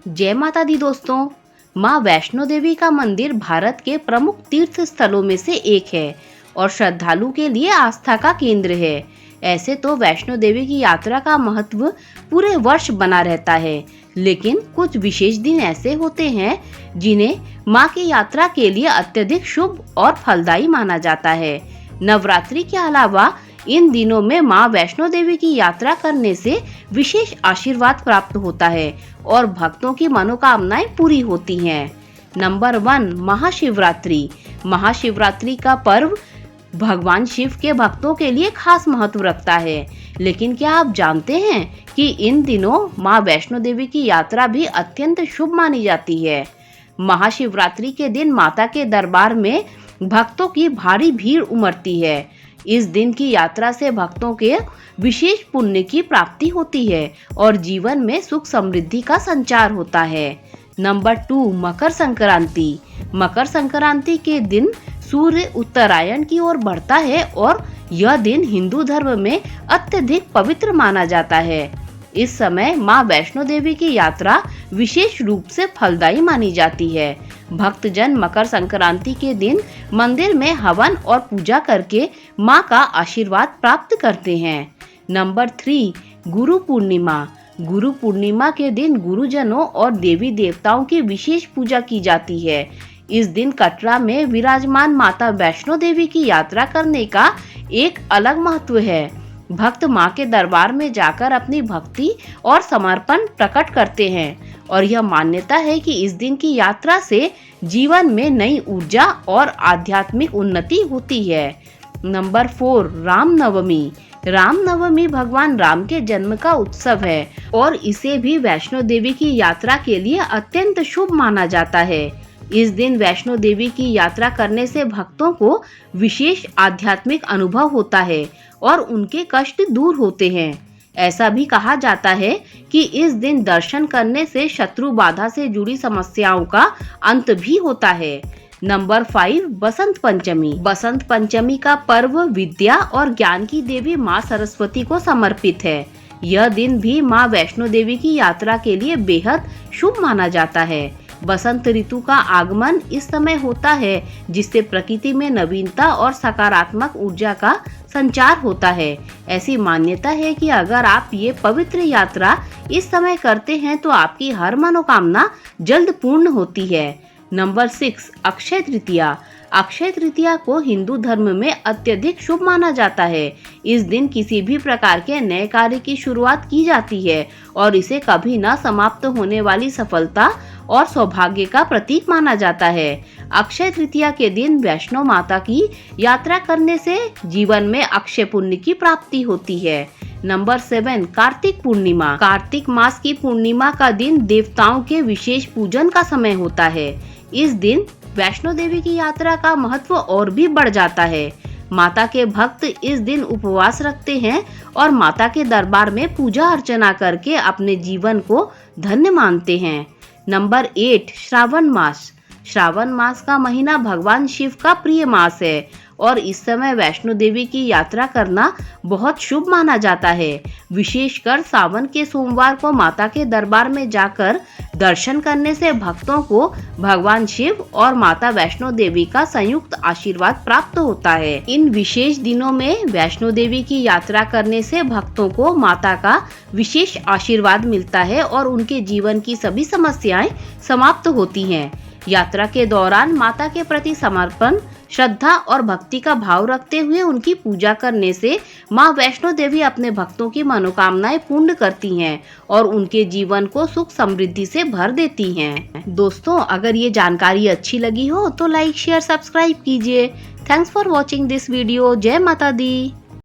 जय माता दी दोस्तों। माँ वैष्णो देवी का मंदिर भारत के प्रमुख तीर्थ स्थलों में से एक है और श्रद्धालु के लिए आस्था का केंद्र है। ऐसे तो वैष्णो देवी की यात्रा का महत्व पूरे वर्ष बना रहता है, लेकिन कुछ विशेष दिन ऐसे होते हैं जिन्हें माँ की यात्रा के लिए अत्यधिक शुभ और फलदायी माना जाता है। नवरात्रि के अलावा इन दिनों में माँ वैष्णो देवी की यात्रा करने से विशेष आशीर्वाद प्राप्त होता है और भक्तों की मनोकामनाएं पूरी होती हैं। नंबर 1, महाशिवरात्रि। महाशिवरात्रि का पर्व भगवान शिव के भक्तों के लिए खास महत्व रखता है, लेकिन क्या आप जानते हैं कि इन दिनों माँ वैष्णो देवी की यात्रा भी अत्यंत शुभ मानी जाती है। महाशिवरात्रि के दिन माता के दरबार में भक्तों की भारी भीड़ उमड़ती है। इस दिन की यात्रा से भक्तों के विशेष पुण्य की प्राप्ति होती है और जीवन में सुख समृद्धि का संचार होता है। नंबर 2, मकर संक्रांति। मकर संक्रांति के दिन सूर्य उत्तरायण की ओर बढ़ता है और यह दिन हिंदू धर्म में अत्यधिक पवित्र माना जाता है। इस समय माँ वैष्णो देवी की यात्रा विशेष रूप से फलदायी मानी जाती है। भक्तजन मकर संक्रांति के दिन मंदिर में हवन और पूजा करके माँ का आशीर्वाद प्राप्त करते हैं। नंबर 3, गुरु पूर्णिमा। गुरु पूर्णिमा के दिन गुरुजनों और देवी देवताओं की विशेष पूजा की जाती है। इस दिन कटरा में विराजमान माता वैष्णो देवी की यात्रा करने का एक अलग महत्व है। भक्त माँ के दरबार में जाकर अपनी भक्ति और समर्पण प्रकट करते हैं और यह मान्यता है कि इस दिन की यात्रा से जीवन में नई ऊर्जा और आध्यात्मिक उन्नति होती है। नंबर 4, रामनवमी। रामनवमी भगवान राम के जन्म का उत्सव है और इसे भी वैष्णो देवी की यात्रा के लिए अत्यंत शुभ माना जाता है। इस दिन वैष्णो देवी की यात्रा करने से भक्तों को विशेष आध्यात्मिक अनुभव होता है और उनके कष्ट दूर होते हैं। ऐसा भी कहा जाता है कि इस दिन दर्शन करने से शत्रु बाधा से जुड़ी समस्याओं का अंत भी होता है। नंबर 5, बसंत पंचमी। बसंत पंचमी का पर्व विद्या और ज्ञान की देवी माँ सरस्वती को समर्पित है। यह दिन भी माँ वैष्णो देवी की यात्रा के लिए बेहद शुभ माना जाता है। बसंत ऋतु का आगमन इस समय होता है जिससे प्रकृति में नवीनता और सकारात्मक ऊर्जा का संचार होता है। ऐसी मान्यता है कि अगर आप ये पवित्र यात्रा इस समय करते हैं तो आपकी हर मनोकामना जल्द पूर्ण होती है। नंबर 6, अक्षय तृतीया। अक्षय तृतीया को हिंदू धर्म में अत्यधिक शुभ माना जाता है। इस दिन किसी भी प्रकार के नए कार्य की शुरुआत की जाती है और इसे कभी न समाप्त होने वाली सफलता और सौभाग्य का प्रतीक माना जाता है। अक्षय तृतीया के दिन वैष्णो माता की यात्रा करने से जीवन में अक्षय पुण्य की प्राप्ति होती है। नंबर 7, कार्तिक पूर्णिमा। कार्तिक मास की पूर्णिमा का दिन देवताओं के विशेष पूजन का समय होता है। इस दिन वैष्णो देवी की यात्रा का महत्व और भी बढ़ जाता है। माता के भक्त इस दिन उपवास रखते हैं और माता के दरबार में पूजा अर्चना करके अपने जीवन को धन्य मानते हैं। नंबर 8, श्रावण मास। श्रावण मास का महीना भगवान शिव का प्रिय मास है और इस समय वैष्णो देवी की यात्रा करना बहुत शुभ माना जाता है। विशेषकर सावन के सोमवार को माता के दरबार में जाकर दर्शन करने से भक्तों को भगवान शिव और माता वैष्णो देवी का संयुक्त आशीर्वाद प्राप्त होता है। इन विशेष दिनों में वैष्णो देवी की यात्रा करने से भक्तों को माता का विशेष आशीर्वाद मिलता है और उनके जीवन की सभी समस्याएं समाप्त होती हैं। यात्रा के दौरान माता के प्रति समर्पण, श्रद्धा और भक्ति का भाव रखते हुए उनकी पूजा करने से माँ वैष्णो देवी अपने भक्तों की मनोकामनाएं पूर्ण करती हैं और उनके जीवन को सुख समृद्धि से भर देती हैं। दोस्तों, अगर ये जानकारी अच्छी लगी हो तो लाइक, शेयर, सब्सक्राइब कीजिए। Thanks for watching this video. जय माता दी।